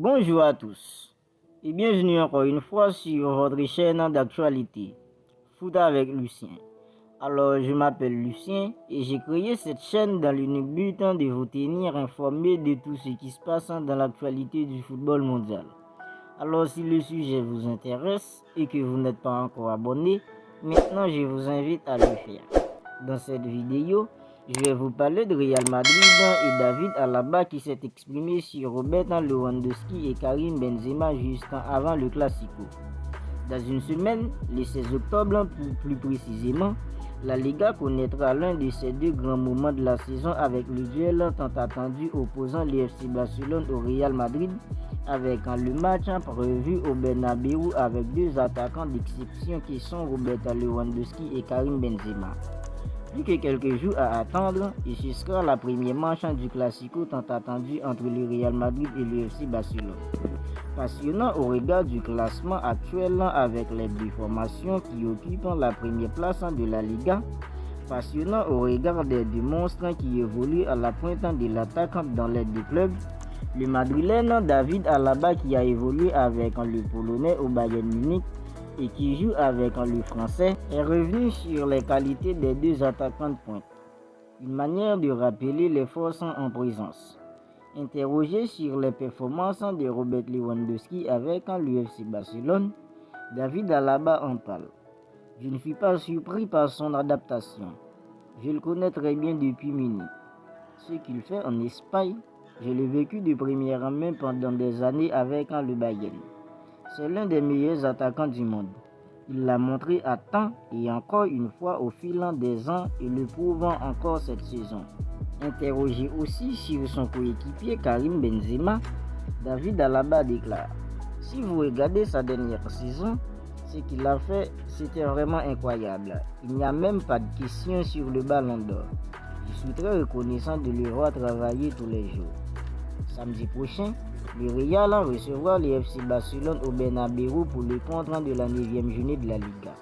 Bonjour à tous et bienvenue encore une fois sur votre chaîne d'actualité Foot avec Lucien. Alors je m'appelle Lucien et j'ai créé cette chaîne dans l'unique but de vous tenir informé de tout ce qui se passe dans l'actualité du football mondial. Alors si le sujet vous intéresse et que vous n'êtes pas encore abonné, maintenant je vous invite à le faire. Dans cette vidéo, je vais vous parler de Real Madrid et David Alaba qui s'est exprimé sur Robert Lewandowski et Karim Benzema juste avant le Classico. Dans une semaine, le 16 octobre plus précisément, la Liga connaîtra l'un de ses deux grands moments de la saison avec le duel tant attendu opposant l'FC Barcelone au Real Madrid avec le match prévu au Bernabéu avec deux attaquants d'exception qui sont Robert Lewandowski et Karim Benzema. Plus que quelques jours à attendre, et ce sera la première manche du Classico tant attendu entre le Real Madrid et le FC Barcelone. Passionnant au regard du classement actuel avec les deux formations qui occupent la première place de la Liga. Passionnant au regard des deux monstres qui évoluent à la pointe de l'attaque dans les deux clubs. Le Madrilène David Alaba qui a évolué avec le Polonais au Bayern Munich et qui joue avec le Français est revenu sur les qualités des deux attaquants de pointe. Une manière de rappeler les forces en présence. Interrogé sur les performances de Robert Lewandowski avec l'UFC Barcelone, David Alaba en parle. Je ne suis pas surpris par son adaptation. Je le connais très bien depuis Munich. Ce qu'il fait en Espagne, je l'ai vécu de première main pendant des années avec le Bayern. C'est l'un des meilleurs attaquants du monde. Il l'a montré à temps et encore une fois au fil des ans et le prouvant encore cette saison. Interrogé aussi sur son coéquipier Karim Benzema, David Alaba déclare: si vous regardez sa dernière saison, ce qu'il a fait, c'était vraiment incroyable. Il n'y a même pas de question sur le ballon d'or. Je suis très reconnaissant de le voir travailler tous les jours. Samedi prochain, le Real recevra le FC Barcelone au Bernabéu pour le compte de la 9e journée de la Liga.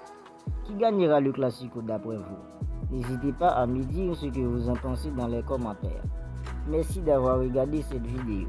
Qui gagnera le Classico d'après vous? N'hésitez pas à me dire ce que vous en pensez dans les commentaires. Merci d'avoir regardé cette vidéo.